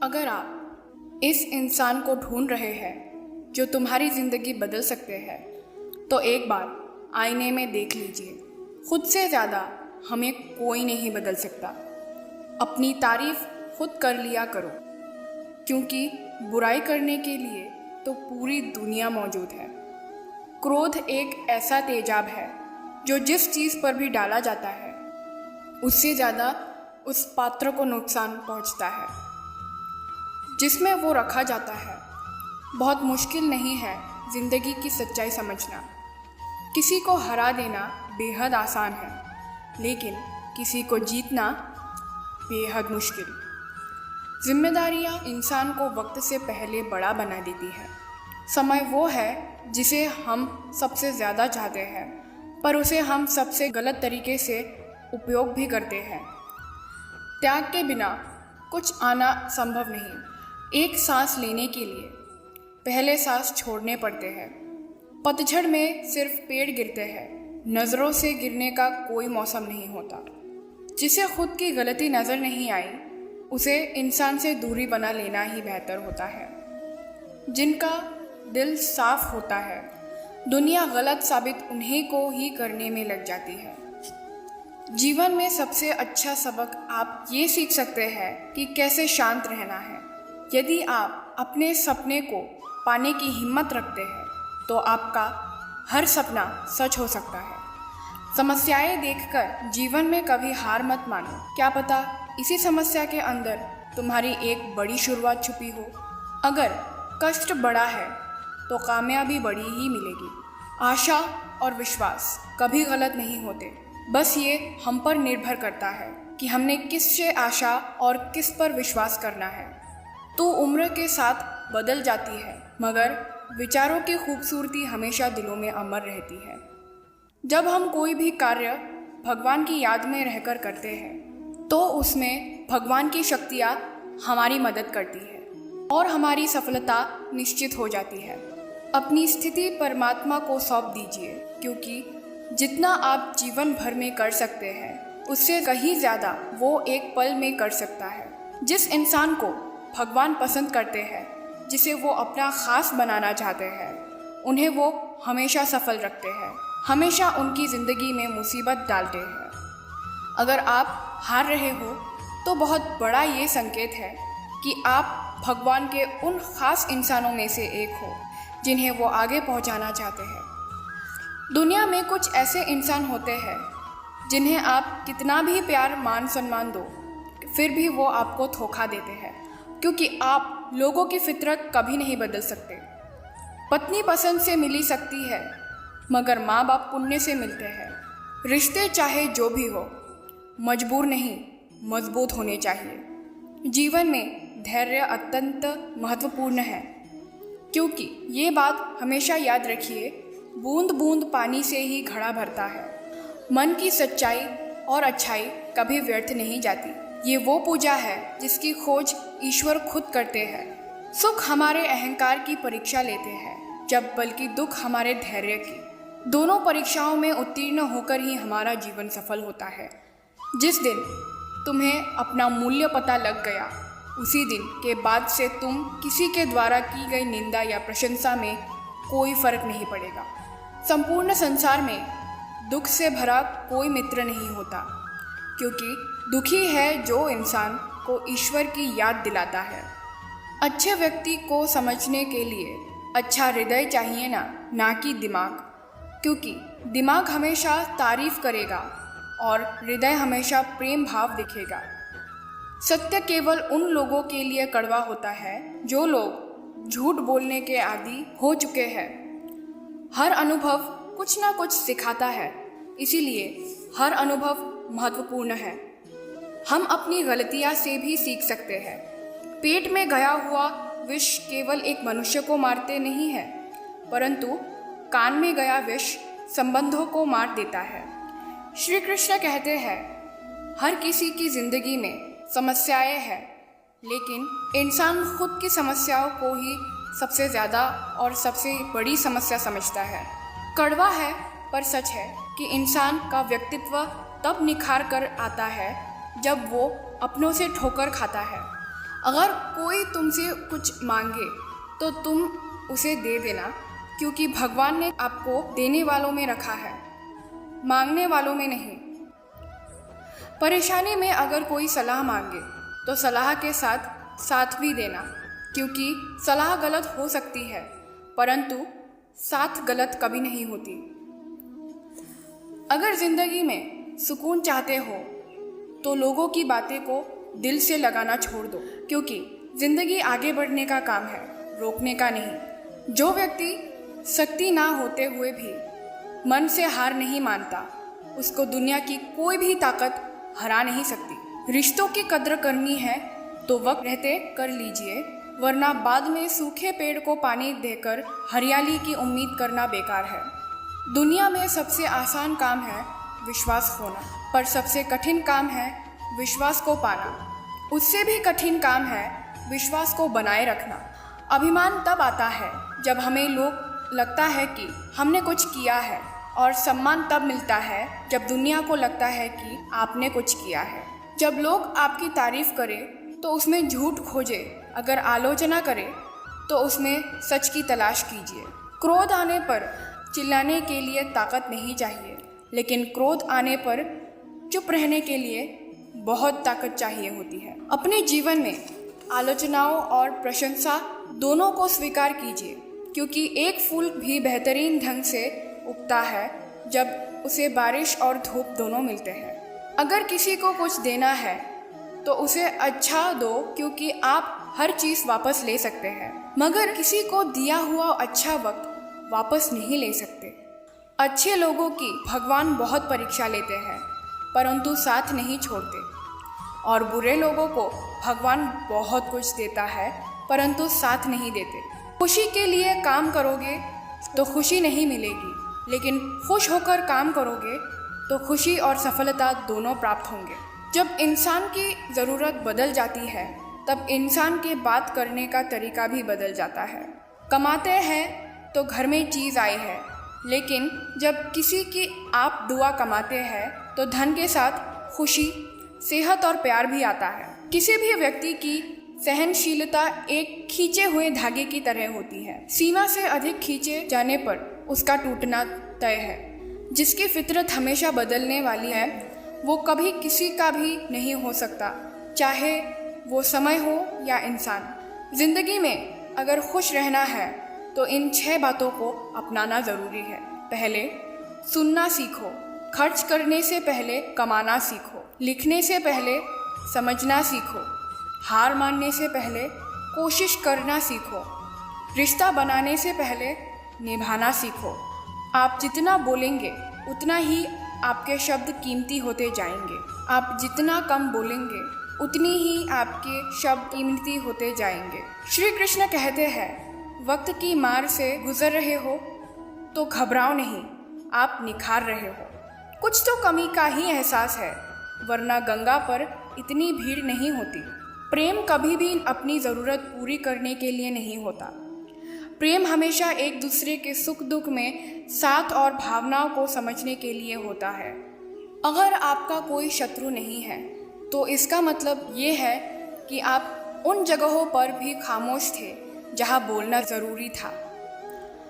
अगर आप इस इंसान को ढूंढ रहे हैं जो तुम्हारी ज़िंदगी बदल सकते हैं, तो एक बार आईने में देख लीजिए। खुद से ज़्यादा हमें कोई नहीं बदल सकता। अपनी तारीफ खुद कर लिया करो, क्योंकि बुराई करने के लिए तो पूरी दुनिया मौजूद है। क्रोध एक ऐसा तेजाब है जो जिस चीज़ पर भी डाला जाता है, उससे ज़्यादा उस पात्र को नुकसान पहुंचता है जिसमें वो रखा जाता है। बहुत मुश्किल नहीं है ज़िंदगी की सच्चाई समझना। किसी को हरा देना बेहद आसान है, लेकिन किसी को जीतना बेहद मुश्किल। जिम्मेदारियाँ इंसान को वक्त से पहले बड़ा बना देती है। समय वो है जिसे हम सबसे ज़्यादा चाहते हैं, पर उसे हम सबसे गलत तरीके से उपयोग भी करते हैं। त्याग के बिना कुछ आना संभव नहीं। एक सांस लेने के लिए पहले सांस छोड़ने पड़ते हैं। पतझड़ में सिर्फ पेड़ गिरते हैं, नज़रों से गिरने का कोई मौसम नहीं होता। जिसे खुद की गलती नज़र नहीं आई, उसे इंसान से दूरी बना लेना ही बेहतर होता है। जिनका दिल साफ होता है, दुनिया गलत साबित उन्हीं को ही करने में लग जाती है। जीवन में सबसे अच्छा सबक आप ये सीख सकते हैं कि कैसे शांत रहना है। यदि आप अपने सपने को पाने की हिम्मत रखते हैं, तो आपका हर सपना सच हो सकता है। समस्याएं देखकर जीवन में कभी हार मत मानो। क्या पता इसी समस्या के अंदर तुम्हारी एक बड़ी शुरुआत छुपी हो। अगर कष्ट बड़ा है तो कामयाबी बड़ी ही मिलेगी। आशा और विश्वास कभी गलत नहीं होते, बस ये हम पर निर्भर करता है कि हमने किससे आशा और किस पर विश्वास करना है। तो उम्र के साथ बदल जाती है, मगर विचारों की खूबसूरती हमेशा दिलों में अमर रहती है। जब हम कोई भी कार्य भगवान की याद में रहकर करते हैं, तो उसमें भगवान की शक्तियाँ हमारी मदद करती है और हमारी सफलता निश्चित हो जाती है। अपनी स्थिति परमात्मा को सौंप दीजिए, क्योंकि जितना आप जीवन भर में कर सकते हैं, उससे कहीं ज़्यादा वो एक पल में कर सकता है। जिस इंसान को भगवान पसंद करते हैं, जिसे वो अपना ख़ास बनाना चाहते हैं, उन्हें वो हमेशा सफल रखते हैं, हमेशा उनकी ज़िंदगी में मुसीबत डालते हैं। अगर आप हार रहे हो, तो बहुत बड़ा ये संकेत है कि आप भगवान के उन ख़ास इंसानों में से एक हो जिन्हें वो आगे पहुंचाना चाहते हैं। दुनिया में कुछ ऐसे इंसान होते हैं जिन्हें आप कितना भी प्यार मान सम्मान दो, फिर भी वो आपको धोखा देते हैं, क्योंकि आप लोगों की फितरत कभी नहीं बदल सकते। पत्नी पसंद से मिली सकती है, मगर माँ बाप पुण्य से मिलते हैं। रिश्ते चाहे जो भी हो, मजबूर नहीं मजबूत होने चाहिए। जीवन में धैर्य अत्यंत महत्वपूर्ण है, क्योंकि ये बात हमेशा याद रखिए, बूंद बूंद पानी से ही घड़ा भरता है। मन की सच्चाई और अच्छाई कभी व्यर्थ नहीं जाती। ये वो पूजा है जिसकी खोज ईश्वर खुद करते हैं। सुख हमारे अहंकार की परीक्षा लेते हैं, जब बल्कि दुख हमारे धैर्य की। दोनों परीक्षाओं में उत्तीर्ण होकर ही हमारा जीवन सफल होता है। जिस दिन तुम्हें अपना मूल्य पता लग गया, उसी दिन के बाद से तुम किसी के द्वारा की गई निंदा या प्रशंसा में कोई फर्क नहीं पड़ेगा। संपूर्ण संसार में दुख से भरा कोई मित्र नहीं होता, क्योंकि दुखी है जो इंसान को ईश्वर की याद दिलाता है। अच्छे व्यक्ति को समझने के लिए अच्छा हृदय चाहिए ना कि दिमाग, क्योंकि दिमाग हमेशा तारीफ करेगा और हृदय हमेशा प्रेम भाव दिखेगा। सत्य केवल उन लोगों के लिए कड़वा होता है जो लोग झूठ बोलने के आदी हो चुके हैं। हर अनुभव कुछ ना कुछ सिखाता है, इसीलिए हर अनुभव महत्वपूर्ण है। हम अपनी गलतियां से भी सीख सकते हैं। पेट में गया हुआ विष केवल एक मनुष्य को मारते नहीं है, परंतु कान में गया विष संबंधों को मार देता है। श्री कृष्ण कहते हैं, हर किसी की जिंदगी में समस्याएं हैं, लेकिन इंसान खुद की समस्याओं को ही सबसे ज़्यादा और सबसे बड़ी समस्या समझता है। कड़वा है पर सच है कि इंसान का व्यक्तित्व तब निखार कर आता है जब वो अपनों से ठोकर खाता है। अगर कोई तुमसे कुछ मांगे तो तुम उसे दे देना, क्योंकि भगवान ने आपको देने वालों में रखा है, मांगने वालों में नहीं। परेशानी में अगर कोई सलाह मांगे तो सलाह के साथ साथ भी देना, क्योंकि सलाह गलत हो सकती है परंतु साथ गलत कभी नहीं होती। अगर जिंदगी में सुकून चाहते हो तो लोगों की बातें को दिल से लगाना छोड़ दो, क्योंकि जिंदगी आगे बढ़ने का काम है, रोकने का नहीं। जो व्यक्ति शक्ति ना होते हुए भी मन से हार नहीं मानता, उसको दुनिया की कोई भी ताकत हरा नहीं सकती। रिश्तों की कद्र करनी है तो वक्त रहते कर लीजिए, वरना बाद में सूखे पेड़ को पानी देकर हरियाली की उम्मीद करना बेकार है। दुनिया में सबसे आसान काम है विश्वास खोना, पर सबसे कठिन काम है विश्वास को पाना। उससे भी कठिन काम है विश्वास को बनाए रखना। अभिमान तब आता है जब हमें लोग लगता है कि हमने कुछ किया है, और सम्मान तब मिलता है जब दुनिया को लगता है कि आपने कुछ किया है। जब लोग आपकी तारीफ करें तो उसमें झूठ खोजे, अगर आलोचना करें तो उसमें सच की तलाश कीजिए। क्रोध आने पर चिल्लाने के लिए ताकत नहीं चाहिए, लेकिन क्रोध आने पर चुप रहने के लिए बहुत ताकत चाहिए होती है। अपने जीवन में आलोचनाओं और प्रशंसा दोनों को स्वीकार कीजिए, क्योंकि एक फूल भी बेहतरीन ढंग से उगता है जब उसे बारिश और धूप दोनों मिलते हैं। अगर किसी को कुछ देना है तो उसे अच्छा दो, क्योंकि आप हर चीज़ वापस ले सकते हैं, मगर किसी को दिया हुआ अच्छा वक्त वापस नहीं ले सकते। अच्छे लोगों की भगवान बहुत परीक्षा लेते हैं परंतु साथ नहीं छोड़ते, और बुरे लोगों को भगवान बहुत कुछ देता है परंतु साथ नहीं देते। खुशी के लिए काम करोगे तो खुशी नहीं मिलेगी, लेकिन खुश होकर काम करोगे तो खुशी और सफलता दोनों प्राप्त होंगे। जब इंसान की ज़रूरत बदल जाती है तब इंसान के बात करने का तरीका भी बदल जाता है। कमाते हैं तो घर में चीज़ आई है, लेकिन जब किसी की आप दुआ कमाते हैं तो धन के साथ खुशी, सेहत और प्यार भी आता है। किसी भी व्यक्ति की सहनशीलता एक खींचे हुए धागे की तरह होती है। सीमा से अधिक खींचे जाने पर उसका टूटना तय है। जिसकी फितरत हमेशा बदलने वाली है वो कभी किसी का भी नहीं हो सकता, चाहे वो समय हो या इंसान। जिंदगी में अगर खुश रहना है तो इन 6 बातों को अपनाना ज़रूरी है। पहले, सुनना सीखो। खर्च करने से पहले कमाना सीखो। लिखने से पहले समझना सीखो। हार मानने से पहले कोशिश करना सीखो। रिश्ता बनाने से पहले निभाना सीखो। आप जितना बोलेंगे उतना ही आपके शब्द कीमती होते जाएंगे। आप जितना कम बोलेंगे उतनी ही आपके शब्द कीमती होते जाएंगे। श्री कृष्ण कहते हैं, वक्त की मार से गुजर रहे हो तो घबराओ नहीं, आप निखार रहे हो। कुछ तो कमी का ही एहसास है, वरना गंगा पर इतनी भीड़ नहीं होती। प्रेम कभी भी अपनी ज़रूरत पूरी करने के लिए नहीं होता। प्रेम हमेशा एक दूसरे के सुख दुख में साथ और भावनाओं को समझने के लिए होता है। अगर आपका कोई शत्रु नहीं है तो इसका मतलब ये है कि आप उन जगहों पर भी खामोश थे जहाँ बोलना ज़रूरी था।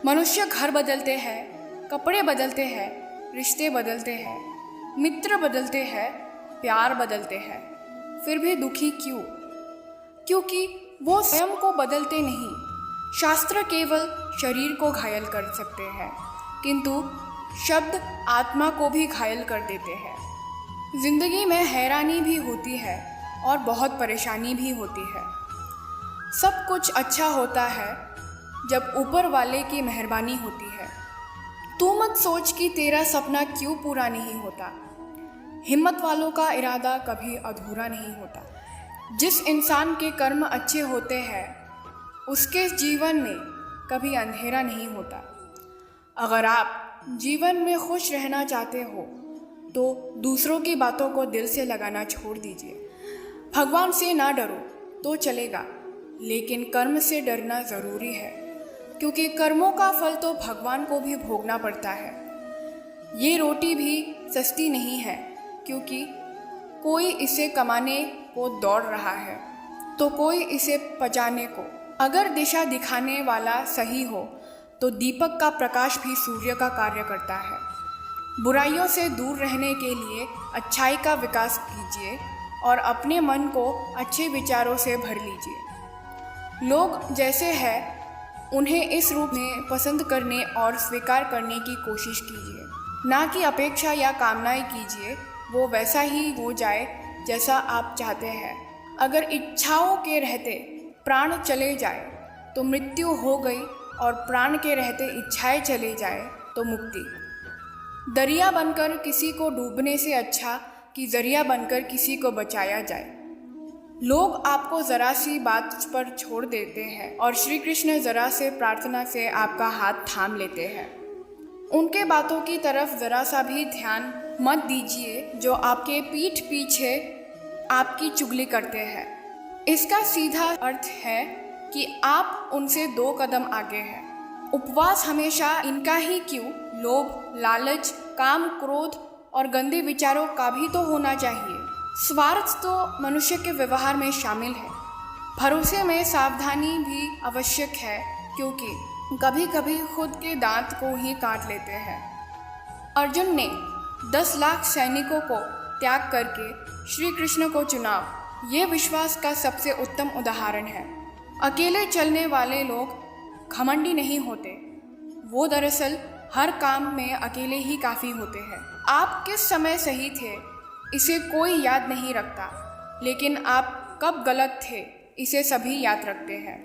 मनुष्य घर बदलते हैं, कपड़े बदलते हैं, रिश्ते बदलते हैं, मित्र बदलते हैं, प्यार बदलते हैं, फिर भी दुखी क्यों? क्योंकि वो स्वयं को बदलते नहीं। शास्त्र केवल शरीर को घायल कर सकते हैं, किंतु शब्द आत्मा को भी घायल कर देते हैं। जिंदगी में हैरानी भी होती है और बहुत परेशानी भी होती है। सब कुछ अच्छा होता है जब ऊपर वाले की मेहरबानी होती है। तू मत सोच कि तेरा सपना क्यों पूरा नहीं होता। हिम्मत वालों का इरादा कभी अधूरा नहीं होता। जिस इंसान के कर्म अच्छे होते हैं उसके जीवन में कभी अंधेरा नहीं होता। अगर आप जीवन में खुश रहना चाहते हो तो दूसरों की बातों को दिल से लगाना छोड़ दीजिए। भगवान से ना डरो तो चलेगा, लेकिन कर्म से डरना ज़रूरी है, क्योंकि कर्मों का फल तो भगवान को भी भोगना पड़ता है। ये रोटी भी सस्ती नहीं है, क्योंकि कोई इसे कमाने को दौड़ रहा है। तो कोई इसे पजाने को। अगर दिशा दिखाने वाला सही हो तो दीपक का प्रकाश भी सूर्य का कार्य करता है। बुराइयों से दूर रहने के लिए अच्छाई का विकास कीजिए और अपने मन को अच्छे विचारों से भर लीजिए। लोग जैसे हैं उन्हें इस रूप में पसंद करने और स्वीकार करने की कोशिश कीजिए, ना कि अपेक्षा या कामनाएं कीजिए वो वैसा ही हो जाए जैसा आप चाहते हैं। अगर इच्छाओं के रहते प्राण चले जाए तो मृत्यु हो गई, और प्राण के रहते इच्छाएं चले जाए तो मुक्ति। दरिया बनकर किसी को डूबने से अच्छा कि जरिया बनकर किसी को बचाया जाए। लोग आपको ज़रा सी बात पर छोड़ देते हैं और श्री कृष्ण ज़रा से प्रार्थना से आपका हाथ थाम लेते हैं। उनके बातों की तरफ ज़रा सा भी ध्यान मत दीजिए जो आपके पीठ पीछे आपकी चुगली करते हैं। इसका सीधा अर्थ है कि आप उनसे 2 कदम आगे हैं। उपवास हमेशा इनका ही क्यों, लोभ, लालच, काम, क्रोध और गंदे विचारों का भी तो होना चाहिए। स्वार्थ तो मनुष्य के व्यवहार में शामिल है। भरोसे में सावधानी भी आवश्यक है, क्योंकि कभी कभी खुद के दांत को ही काट लेते हैं। अर्जुन ने 10 लाख सैनिकों को त्याग करके श्री कृष्ण को चुना, ये विश्वास का सबसे उत्तम उदाहरण है। अकेले चलने वाले लोग घमंडी नहीं होते, वो दरअसल हर काम में अकेले ही काफ़ी होते हैं। आप किस समय सही थे इसे कोई याद नहीं रखता, लेकिन आप कब गलत थे इसे सभी याद रखते हैं।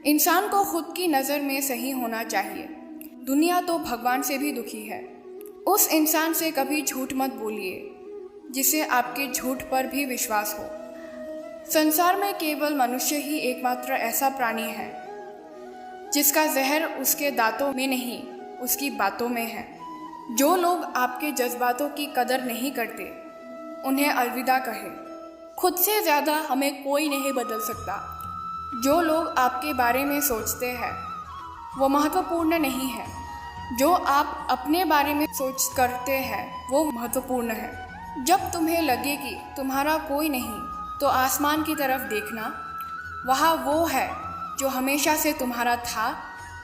इंसान को खुद की नज़र में सही होना चाहिए। दुनिया तो भगवान से भी दुखी है। उस इंसान से कभी झूठ मत बोलिए जिसे आपके झूठ पर भी विश्वास हो। संसार में केवल मनुष्य ही एकमात्र ऐसा प्राणी है जिसका जहर उसके दांतों में नहीं, उसकी बातों में है। जो लोग आपके जज्बातों की कदर नहीं करते उन्हें अलविदा कहे। खुद से ज़्यादा हमें कोई नहीं बदल सकता। जो लोग आपके बारे में सोचते हैं वो महत्वपूर्ण नहीं है। जो आप अपने बारे में सोच करते हैं वो महत्वपूर्ण है। जब तुम्हें लगे कि तुम्हारा कोई नहीं तो आसमान की तरफ देखना, वहाँ वो है जो हमेशा से तुम्हारा था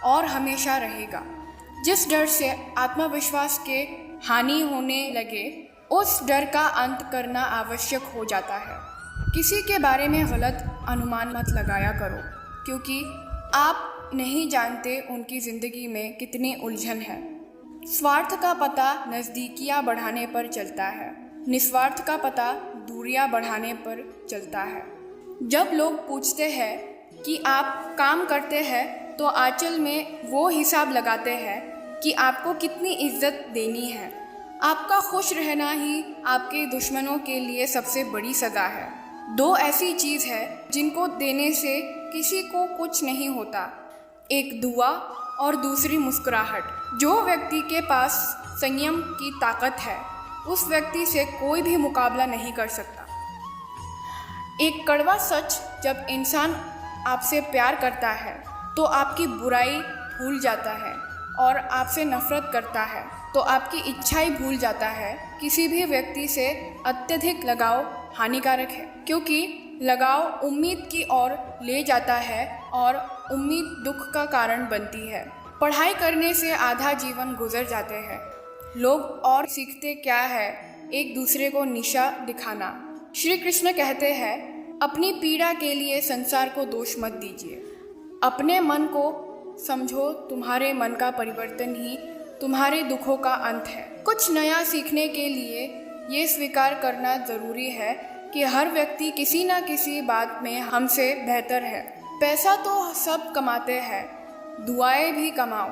और हमेशा रहेगा। जिस डर से आत्मविश्वास के हानि होने लगे उस डर का अंत करना आवश्यक हो जाता है। किसी के बारे में गलत अनुमान मत लगाया करो, क्योंकि आप नहीं जानते उनकी ज़िंदगी में कितनी उलझन है। स्वार्थ का पता नज़दीकियाँ बढ़ाने पर चलता है, निस्वार्थ का पता दूरियां बढ़ाने पर चलता है। जब लोग पूछते हैं कि आप काम करते हैं तो आंचल में वो हिसाब लगाते हैं कि आपको कितनी इज्जत देनी है। आपका खुश रहना ही आपके दुश्मनों के लिए सबसे बड़ी सज़ा है। 2 ऐसी चीज़ है जिनको देने से किसी को कुछ नहीं होता, एक दुआ और दूसरी मुस्कुराहट। जो व्यक्ति के पास संयम की ताकत है उस व्यक्ति से कोई भी मुकाबला नहीं कर सकता। एक कड़वा सच, जब इंसान आपसे प्यार करता है तो आपकी बुराई भूल जाता है और आपसे नफरत करता है तो आपकी इच्छाएं भूल जाता है। किसी भी व्यक्ति से अत्यधिक लगाव हानिकारक है, क्योंकि लगाव उम्मीद की ओर ले जाता है और उम्मीद दुख का कारण बनती है। पढ़ाई करने से आधा जीवन गुजर जाते हैं। लोग और सीखते क्या है, एक दूसरे को निशा दिखाना। श्री कृष्ण कहते हैं, अपनी पीड़ा के लिए संसार को दोष मत दीजिए। अपने मन को समझो, तुम्हारे मन का परिवर्तन ही तुम्हारे दुखों का अंत है। कुछ नया सीखने के लिए ये स्वीकार करना ज़रूरी है कि हर व्यक्ति किसी न किसी बात में हमसे बेहतर है। पैसा तो सब कमाते हैं, दुआएं भी कमाओ।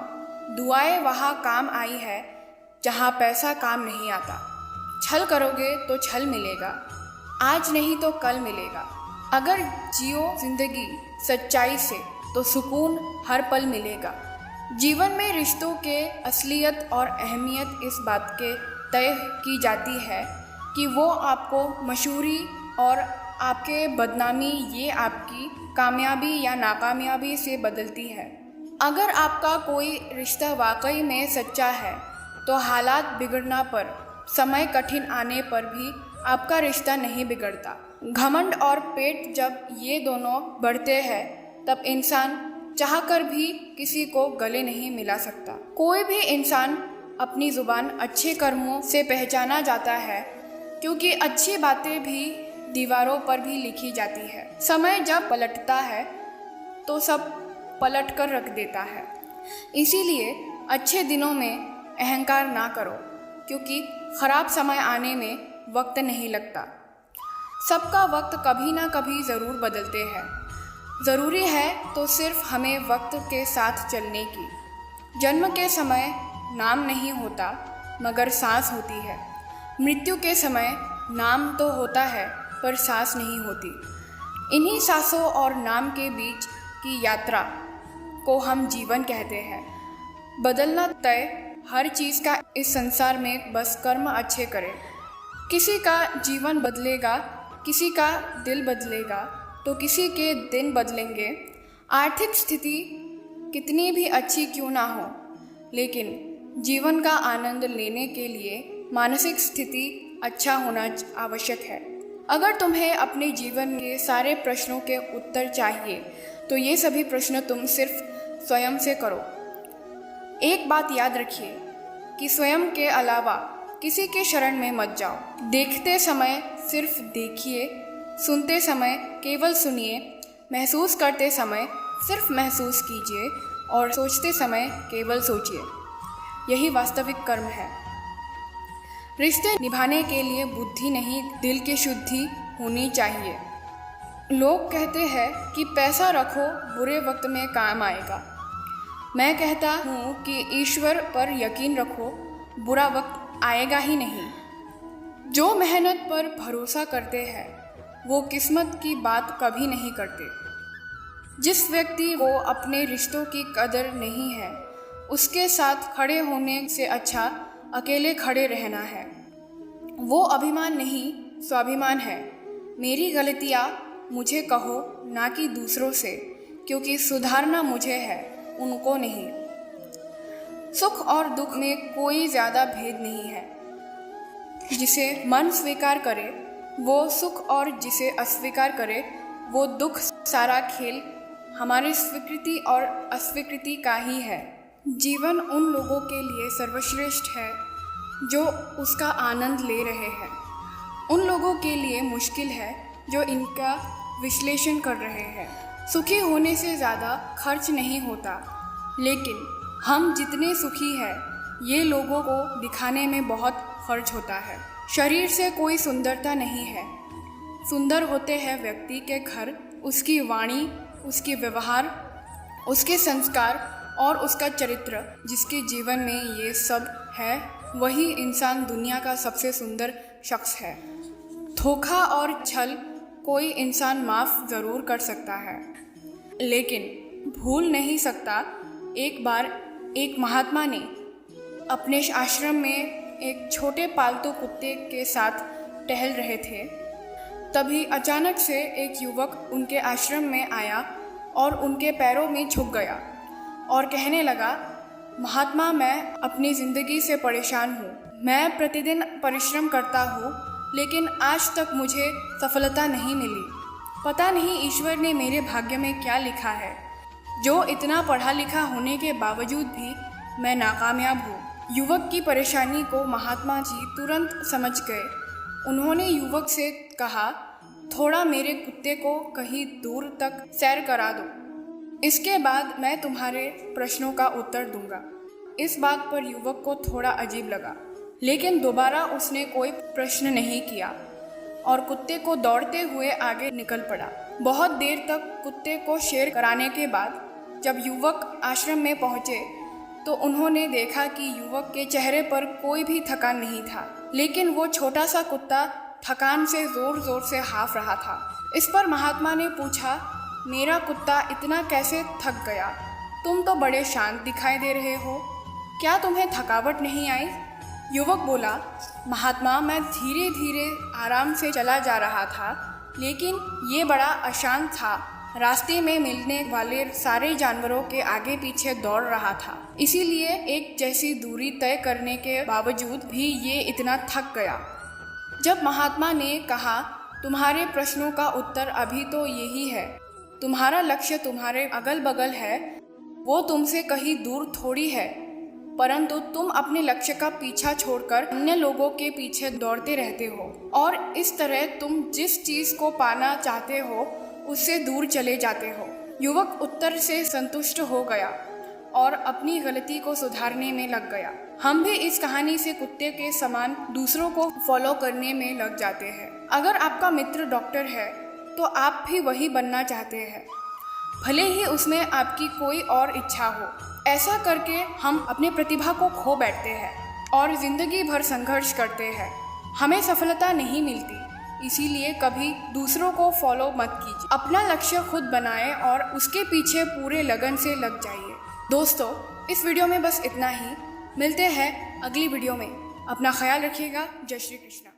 दुआएं वहाँ काम आई है जहाँ पैसा काम नहीं आता। छल करोगे तो छल मिलेगा, आज नहीं तो कल मिलेगा। अगर जियो जिंदगी सच्चाई से तो सुकून हर पल मिलेगा। जीवन में रिश्तों के असलियत और अहमियत इस बात के तय की जाती है कि वो आपको मशहूरी और आपके बदनामी ये आपकी कामयाबी या नाकामयाबी से बदलती है। अगर आपका कोई रिश्ता वाकई में सच्चा है तो हालात बिगड़ना पर, समय कठिन आने पर भी आपका रिश्ता नहीं बिगड़ता। घमंड और पेट जब ये दोनों बढ़ते हैं तब इंसान चाहकर भी किसी को गले नहीं मिला सकता। कोई भी इंसान अपनी ज़ुबान अच्छे कर्मों से पहचाना जाता है, क्योंकि अच्छी बातें भी दीवारों पर भी लिखी जाती है। समय जब पलटता है तो सब पलट कर रख देता है। इसीलिए अच्छे दिनों में अहंकार ना करो, क्योंकि ख़राब समय आने में वक्त नहीं लगता। सबका वक्त कभी ना कभी ज़रूर बदलते हैं। ज़रूरी है तो सिर्फ हमें वक्त के साथ चलने की। जन्म के समय नाम नहीं होता मगर सांस होती है। मृत्यु के समय नाम तो होता है पर सांस नहीं होती। इन्हीं सांसों और नाम के बीच की यात्रा को हम जीवन कहते हैं। बदलना तय हर चीज़ का इस संसार में, बस कर्म अच्छे करें। किसी का जीवन बदलेगा, किसी का दिल बदलेगा तो किसी के दिन बदलेंगे। आर्थिक स्थिति कितनी भी अच्छी क्यों ना हो, लेकिन जीवन का आनंद लेने के लिए मानसिक स्थिति अच्छा होना आवश्यक है। अगर तुम्हें अपने जीवन के सारे प्रश्नों के उत्तर चाहिए तो ये सभी प्रश्न तुम सिर्फ स्वयं से करो। एक बात याद रखिए कि स्वयं के अलावा किसी के शरण में मत जाओ। देखते समय सिर्फ देखिए, सुनते समय केवल सुनिए, महसूस करते समय सिर्फ महसूस कीजिए और सोचते समय केवल सोचिए। यही वास्तविक कर्म है। रिश्ते निभाने के लिए बुद्धि नहीं, दिल की शुद्धि होनी चाहिए। लोग कहते हैं कि पैसा रखो, बुरे वक्त में काम आएगा। मैं कहता हूँ कि ईश्वर पर यकीन रखो, बुरा वक्त आएगा ही नहीं। जो मेहनत पर भरोसा करते हैं वो किस्मत की बात कभी नहीं करते। जिस व्यक्ति को अपने रिश्तों की कदर नहीं है, उसके साथ खड़े होने से अच्छा अकेले खड़े रहना है। वो अभिमान नहीं, स्वाभिमान है। मेरी गलतियाँ मुझे कहो, ना कि दूसरों से, क्योंकि सुधारना मुझे है, उनको नहीं। सुख और दुख में कोई ज़्यादा भेद नहीं है। जिसे मन स्वीकार करे वो सुख, और जिसे अस्वीकार करे वो दुख। सारा खेल हमारी स्वीकृति और अस्वीकृति का ही है। जीवन उन लोगों के लिए सर्वश्रेष्ठ है जो उसका आनंद ले रहे हैं। उन लोगों के लिए मुश्किल है जो इनका विश्लेषण कर रहे हैं। सुखी होने से ज़्यादा खर्च नहीं होता, लेकिन हम जितने सुखी हैं ये लोगों को दिखाने में बहुत खर्च होता है। शरीर से कोई सुंदरता नहीं है। सुंदर होते हैं व्यक्ति के घर, उसकी वाणी, उसकी व्यवहार, उसके संस्कार और उसका चरित्र। जिसके जीवन में ये सब है वही इंसान दुनिया का सबसे सुंदर शख्स है। धोखा और छल कोई इंसान माफ़ ज़रूर कर सकता है, लेकिन भूल नहीं सकता। एक बार एक महात्मा ने अपने आश्रम में एक छोटे पालतू कुत्ते के साथ टहल रहे थे। तभी अचानक से एक युवक उनके आश्रम में आया और उनके पैरों में झुक गया और कहने लगा, महात्मा, मैं अपनी ज़िंदगी से परेशान हूँ। मैं प्रतिदिन परिश्रम करता हूँ, लेकिन आज तक मुझे सफलता नहीं मिली। पता नहीं ईश्वर ने मेरे भाग्य में क्या लिखा है, जो इतना पढ़ा लिखा होने के बावजूद भी मैं नाकामयाब हूँ। युवक की परेशानी को महात्मा जी तुरंत समझ गए। उन्होंने युवक से कहा, थोड़ा मेरे कुत्ते को कहीं दूर तक सैर करा दो, इसके बाद मैं तुम्हारे प्रश्नों का उत्तर दूंगा। इस बात पर युवक को थोड़ा अजीब लगा, लेकिन दोबारा उसने कोई प्रश्न नहीं किया और कुत्ते को दौड़ते हुए आगे निकल पड़ा। बहुत देर तक कुत्ते को सैर कराने के बाद जब युवक आश्रम में पहुँचे तो उन्होंने देखा कि युवक के चेहरे पर कोई भी थकान नहीं था, लेकिन वो छोटा सा कुत्ता थकान से ज़ोर ज़ोर से हाँफ रहा था। इस पर महात्मा ने पूछा, मेरा कुत्ता इतना कैसे थक गया? तुम तो बड़े शांत दिखाई दे रहे हो, क्या तुम्हें थकावट नहीं आई? युवक बोला, महात्मा, मैं धीरे धीरे आराम से चला जा रहा था, लेकिन ये बड़ा अशांत था। रास्ते में मिलने वाले सारे जानवरों के आगे पीछे दौड़ रहा था, इसीलिए एक जैसी दूरी तय करने के बावजूद भी ये इतना थक गया। जब महात्मा ने कहा, तुम्हारे प्रश्नों का उत्तर अभी तो यही है। तुम्हारा लक्ष्य तुम्हारे अगल बगल है, वो तुमसे कहीं दूर थोड़ी है, परंतु तुम अपने लक्ष्य का पीछा छोड़कर अन्य लोगों के पीछे दौड़ते रहते हो और इस तरह तुम जिस चीज को पाना चाहते हो उससे दूर चले जाते हो। युवक उत्तर से संतुष्ट हो गया और अपनी गलती को सुधारने में लग गया। हम भी इस कहानी से कुत्ते के समान दूसरों को फॉलो करने में लग जाते हैं। अगर आपका मित्र डॉक्टर है तो आप भी वही बनना चाहते हैं, भले ही उसमें आपकी कोई और इच्छा हो। ऐसा करके हम अपने प्रतिभा को खो बैठते हैं और जिंदगी भर संघर्ष करते हैं। हमें सफलता नहीं मिलती, इसीलिए कभी दूसरों को फॉलो मत कीजिए। अपना लक्ष्य खुद बनाएं और उसके पीछे पूरे लगन से लग जाइए। दोस्तों, इस वीडियो में बस इतना ही। मिलते हैं अगली वीडियो में। अपना ख्याल रखिएगा। जय श्री कृष्ण।